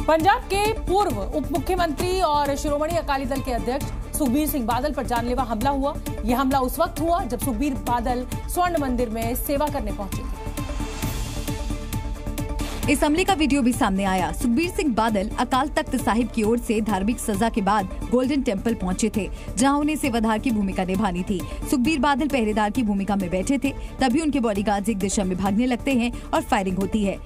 पंजाब के पूर्व उप मुख्यमंत्री और शिरोमणि अकाली दल के अध्यक्ष सुखबीर सिंह बादल पर जानलेवा हमला हुआ। यह हमला उस वक्त हुआ जब सुखबीर बादल स्वर्ण मंदिर में सेवा करने पहुंचे थे। इस हमले का वीडियो भी सामने आया। सुखबीर सिंह बादल अकाल तख्त साहिब की ओर से धार्मिक सजा के बाद गोल्डन टेम्पल पहुंचे थे, जहां उन्हें सेवादार की भूमिका निभानी थी। सुखबीर बादल पहरेदार की भूमिका में बैठे थे, तभी उनके बॉडीगार्ड्स एक दिशा में भागने लगते हैं और फायरिंग होती है।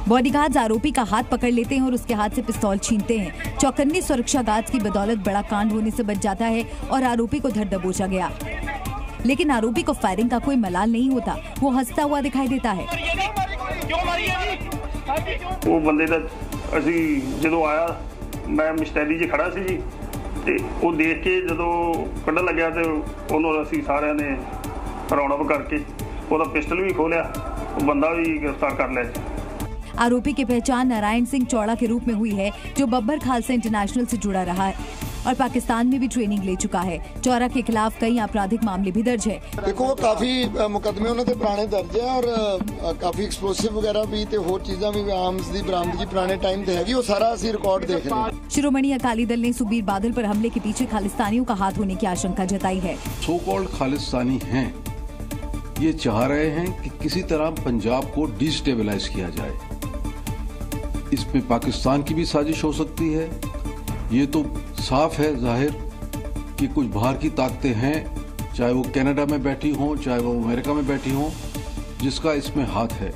बॉडीगार्ड्स आरोपी का हाथ पकड़ लेते हैं और उसके हाथ से पिस्तौल छीनते हैं। चौकन्ने सुरक्षा गार्ड्स की बदौलत बड़ा कांड होने से बच जाता है और आरोपी को धर दबोचा गया। लेकिन आरोपी को फायरिंग का कोई मलाल नहीं होता, वो हंसता हुआ दिखाई देता है। वो बंदे दा असी जदों आया मैं मिस्टैली च खड़ा सी जी ते वो देख के जदों कड्ढन लग्या ते उन्होंने असी सारिਆਂ ने राउंड अप करके ਉਹਦਾ पिस्टल भी खोलिया, बंदा भी गिरफ्तार कर लिया। आरोपी की पहचान नारायण सिंह चौड़ा के रूप में हुई है, जो बब्बर खालसा इंटरनेशनल से जुड़ा रहा है और पाकिस्तान में भी ट्रेनिंग ले चुका है। चौड़ा के खिलाफ कई आपराधिक मामले भी दर्ज है। देखो वो काफी मुकदमे उन्होंने पुराने दर्ज है और काफी एक्सप्लोसिव वगैरह भी ते होर चीज़ां भी आर्म्स दी बरामदगी पुराने टाइम ते हैगी, वो सारा असी रिकॉर्ड देख रहे हैं। शिरोमणि अकाली दल ने सुखबीर बादल पर हमले के पीछे खालिस्तानियों का हाथ होने की आशंका जताई है। सो कॉल्ड खालिस्तानी हैं, ये चाह रहे हैं कि किसी तरह पंजाब को डिस्टेबलाइज किया जाए। इसमें पाकिस्तान की भी साजिश हो सकती है। ये तो साफ है जाहिर कि कुछ बाहर की ताकतें हैं, चाहे वो कनाडा में बैठी हों, चाहे वो अमेरिका में बैठी हों, जिसका इसमें हाथ है।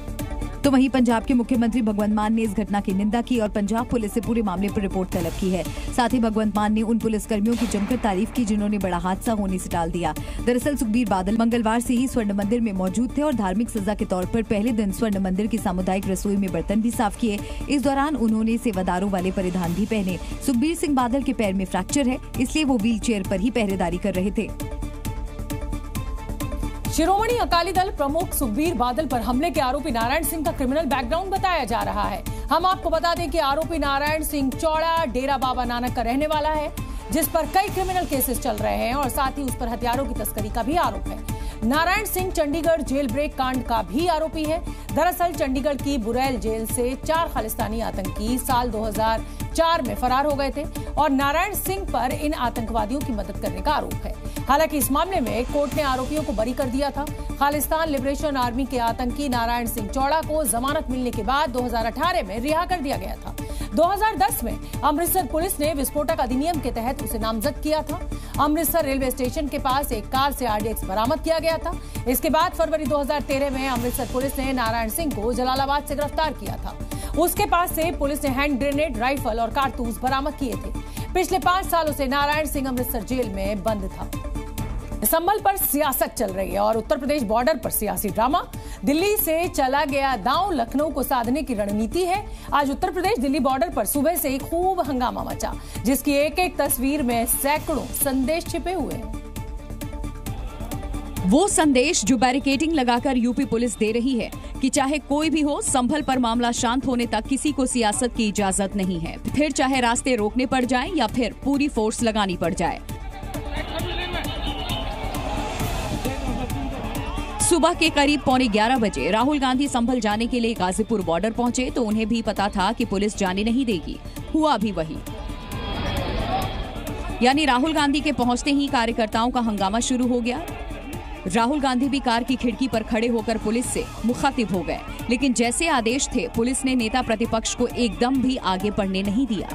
तो वहीं पंजाब के मुख्यमंत्री भगवंत मान ने इस घटना की निंदा की और पंजाब पुलिस से पूरे मामले पर रिपोर्ट तलब की है। साथ ही भगवंत मान ने उन पुलिसकर्मियों की जमकर तारीफ की जिन्होंने बड़ा हादसा होने से टाल दिया। दरअसल सुखबीर बादल मंगलवार से ही स्वर्ण मंदिर में मौजूद थे और धार्मिक सजा के तौर पर पहले दिन स्वर्ण मंदिर की सामुदायिक रसोई में बर्तन भी साफ किए। इस दौरान उन्होंने सेवादारों वाले परिधान भी पहने। सुखबीर सिंह बादल के पैर में फ्रैक्चर है, इसलिए वो व्हील चेयर पर ही पहरेदारी कर रहे थे। शिरोमणि अकाली दल प्रमुख सुखबीर बादल पर हमले के आरोपी नारायण सिंह का क्रिमिनल बैकग्राउंड बताया जा रहा है। हम आपको बता दें कि आरोपी नारायण सिंह चौड़ा डेरा बाबा नानक का रहने वाला है, जिस पर कई क्रिमिनल केसेस चल रहे हैं और साथ ही उस पर हथियारों की तस्करी का भी आरोप है। नारायण सिंह चंडीगढ़ जेल ब्रेक कांड का भी आरोपी है। दरअसल चंडीगढ़ की बुरैल जेल से 4 खालिस्तानी आतंकी साल 2004 में फरार हो गए थे और नारायण सिंह पर इन आतंकवादियों की मदद करने का आरोप है। हालांकि इस मामले में कोर्ट ने आरोपियों को बरी कर दिया था। खालिस्तान लिबरेशन आर्मी के आतंकी नारायण सिंह चौड़ा को जमानत मिलने के बाद 2018 में रिहा कर दिया गया था। 2010 में अमृतसर पुलिस ने विस्फोटक अधिनियम के तहत उसे नामजद किया था। अमृतसर रेलवे स्टेशन के पास एक कार से RDX बरामद किया गया था। इसके बाद फरवरी 2013 में अमृतसर पुलिस ने नारायण सिंह को जलालाबाद से गिरफ्तार किया था। उसके पास से पुलिस ने हैंड ग्रेनेड, राइफल और कारतूस बरामद किए थे। पिछले 5 सालों से नारायण सिंह अमृतसर जेल में बंद था। संभल पर सियासत चल रही है और उत्तर प्रदेश बॉर्डर पर सियासी ड्रामा। दिल्ली से चला गया दांव लखनऊ को साधने की रणनीति है। आज उत्तर प्रदेश दिल्ली बॉर्डर पर सुबह से ही खूब हंगामा मचा, जिसकी एक एक तस्वीर में सैकड़ों संदेश छिपे हुए हैं। वो संदेश जो बैरिकेडिंग लगाकर यूपी पुलिस दे रही है कि चाहे कोई भी हो, संभल पर मामला शांत होने तक किसी को सियासत की इजाजत नहीं है। फिर चाहे रास्ते रोकने पड़ जाएं या फिर पूरी फोर्स लगानी पड़ जाए। सुबह के करीब 11:15 बजे राहुल गांधी संभल जाने के लिए गाजीपुर बॉर्डर पहुंचे तो उन्हें भी पता था कि पुलिस जाने नहीं देगी। हुआ भी वही, यानी राहुल गांधी के पहुंचते ही कार्यकर्ताओं का हंगामा शुरू हो गया। राहुल गांधी भी कार की खिड़की पर खड़े होकर पुलिस से मुखातिब हो गए, लेकिन जैसे आदेश थे पुलिस ने नेता प्रतिपक्ष को एकदम भी आगे बढ़ने नहीं दिया।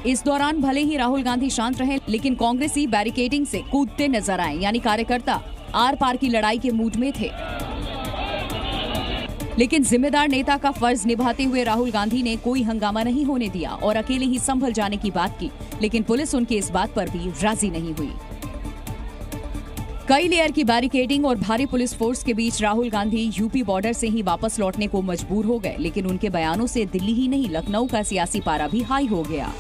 इस दौरान भले ही राहुल गांधी शांत रहे, लेकिन कांग्रेसी बैरिकेडिंग से कूदते नजर आए, यानी कार्यकर्ता आर पार की लड़ाई के मूड में थे। लेकिन जिम्मेदार नेता का फर्ज निभाते हुए राहुल गांधी ने कोई हंगामा नहीं होने दिया और अकेले ही संभल जाने की बात की, लेकिन पुलिस उनके इस बात पर भी राजी नहीं हुई। कई लेयर की बैरिकेडिंग और भारी पुलिस फोर्स के बीच राहुल गांधी यूपी बॉर्डर से ही वापस लौटने को मजबूर हो गए, लेकिन उनके बयानों से दिल्ली ही नहीं लखनऊ का सियासी पारा भी हाई हो गया।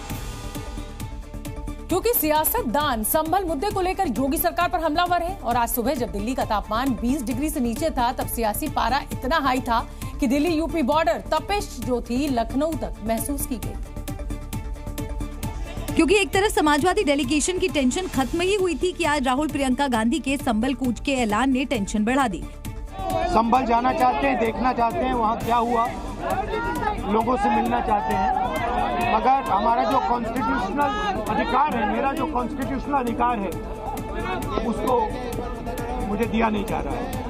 क्योंकि सियासतदान संभल मुद्दे को लेकर योगी सरकार पर हमलावर है और आज सुबह जब दिल्ली का तापमान 20 डिग्री से नीचे था, तब सियासी पारा इतना हाई था कि दिल्ली यूपी बॉर्डर तपिश जो थी लखनऊ तक महसूस की गई। क्योंकि एक तरफ समाजवादी डेलीगेशन की टेंशन खत्म ही हुई थी कि आज राहुल प्रियंका गांधी के संभल कूच के ऐलान ने टेंशन बढ़ा दी। संभल जाना चाहते हैं, देखना चाहते हैं वहाँ क्या हुआ। लोगों से मिलना चाहते हैं, मगर हमारा जो कॉन्स्टिट्यूशनल अधिकार है, मेरा जो कॉन्स्टिट्यूशनल अधिकार है, उसको मुझे दिया नहीं जा रहा है।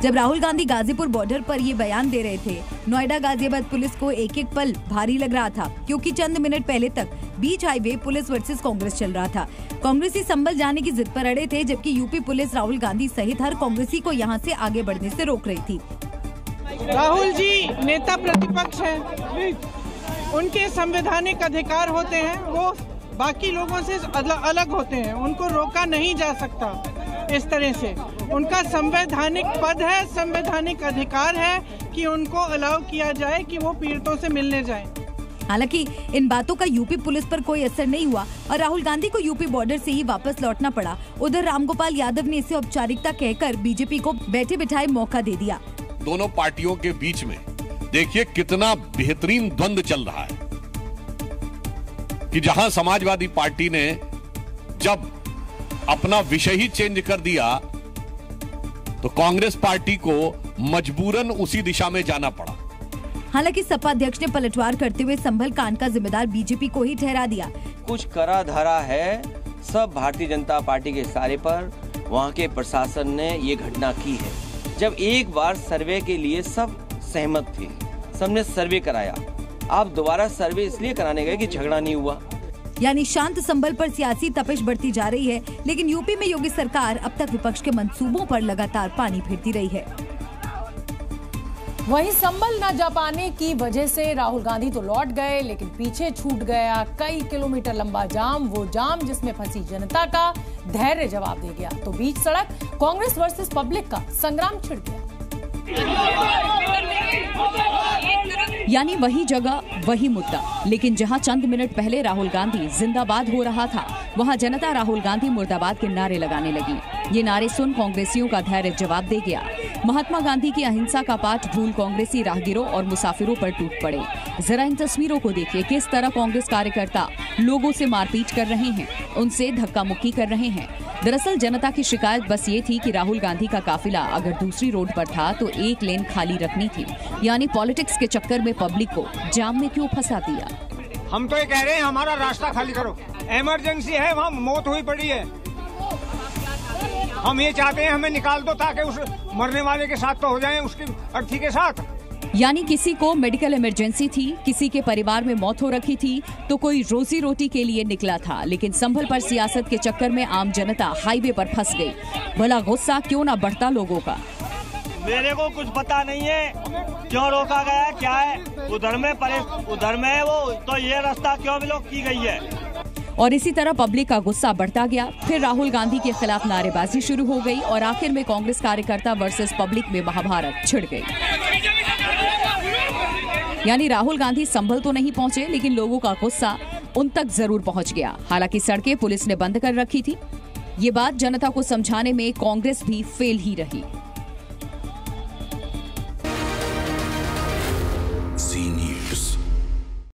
जब राहुल गांधी गाजीपुर बॉर्डर पर ये बयान दे रहे थे, नोएडा गाजियाबाद पुलिस को एक एक पल भारी लग रहा था, क्योंकि चंद मिनट पहले तक बीच हाईवे पुलिस वर्सेस कांग्रेस चल रहा था। कांग्रेसी संभल जाने की जिद पर अड़े थे, जबकि यूपी पुलिस राहुल गांधी सहित हर कांग्रेसी को यहां से आगे बढ़ने से रोक रही थी। राहुल जी नेता प्रतिपक्ष हैं, उनके संवैधानिक अधिकार होते हैं, वो बाकी लोगों से अलग होते हैं, उनको रोका नहीं जा सकता। इस तरह से उनका संवैधानिक पद है, संवैधानिक अधिकार है कि उनको अलाउ किया जाए कि वो पीड़ितों से मिलने जाएं। हालांकि इन बातों का यूपी पुलिस पर कोई असर नहीं हुआ और राहुल गांधी को यूपी बॉर्डर से ही वापस लौटना पड़ा। उधर रामगोपाल यादव ने इसे औपचारिकता कहकर बीजेपी को बैठे बिठाए मौका दे दिया। दोनों पार्टियों के बीच में देखिए कितना बेहतरीन द्वंद्व चल रहा है कि जहां समाजवादी पार्टी ने जब अपना विषय ही चेंज कर दिया तो कांग्रेस पार्टी को मजबूरन उसी दिशा में जाना पड़ा। हालांकि सपा अध्यक्ष ने पलटवार करते हुए संभल कांड का जिम्मेदार बीजेपी को ही ठहरा दिया। कुछ करा धरा है सब भारतीय जनता पार्टी के इशारे पर वहां के प्रशासन ने ये घटना की है। जब एक बार सर्वे के लिए सब सहमत थे, सबने सर्वे कराया, आप दोबारा सर्वे इसलिए कराने गए कि झगड़ा नहीं हुआ। यानी शांत संभल पर सियासी तपिश बढ़ती जा रही है, लेकिन यूपी में योगी सरकार अब तक विपक्ष के मंसूबों पर लगातार पानी फेरती रही है। वहीं संभल न जा पाने की वजह से राहुल गांधी तो लौट गए, लेकिन पीछे छूट गया कई किलोमीटर लंबा जाम, वो जाम जिसमें फंसी जनता का धैर्य जवाब दे गया। तो बीच सड़क कांग्रेस वर्सेस पब्लिक का संग्राम छिड़ गया। यानी वही जगह वही मुद्दा, लेकिन जहां चंद मिनट पहले राहुल गांधी जिंदाबाद हो रहा था, वहां जनता राहुल गांधी मुर्दाबाद के नारे लगाने लगी। ये नारे सुन कांग्रेसियों का धैर्य जवाब दे गया। महात्मा गांधी की अहिंसा का पाठ भूल कांग्रेसी राहगीरों और मुसाफिरों पर टूट पड़े। जरा इन तस्वीरों को देखिए, किस तरह कांग्रेस कार्यकर्ता लोगों से मारपीट कर रहे हैं, उनसे धक्का मुक्की कर रहे हैं। दरअसल जनता की शिकायत बस ये थी कि राहुल गांधी का काफिला अगर दूसरी रोड पर था तो एक लेन खाली रखनी थी। यानी पॉलिटिक्स के चक्कर में पब्लिक को जाम में क्यों फंसा दिया। हम तो ये कह रहे हैं हमारा रास्ता खाली करो, इमरजेंसी है, वहाँ मौत हुई पड़ी है, हम ये चाहते हैं हमें निकाल दो ताकि उस मरने वाले के साथ तो हो जाए, उसकी अर्थी के साथ। यानी किसी को मेडिकल इमरजेंसी थी, किसी के परिवार में मौत हो रखी थी, तो कोई रोजी रोटी के लिए निकला था। लेकिन संभल पर सियासत के चक्कर में आम जनता हाईवे पर फंस गई। भला गुस्सा क्यों ना बढ़ता लोगों का। मेरे को कुछ पता नहीं है क्यों रोका गया, क्या है उधर में है वो, तो ये रास्ता क्यों ब्लॉक की गई है। और इसी तरह पब्लिक का गुस्सा बढ़ता गया। फिर राहुल गांधी के खिलाफ नारेबाजी शुरू हो गई और आखिर में कांग्रेस कार्यकर्ता वर्सेस पब्लिक में महाभारत छिड़ गई। यानी राहुल गांधी संभल तो नहीं पहुंचे, लेकिन लोगों का गुस्सा उन तक जरूर पहुंच गया। हालांकि सड़कें पुलिस ने बंद कर रखी थी। ये बात जनता को समझाने में कांग्रेस भी फेल ही रही।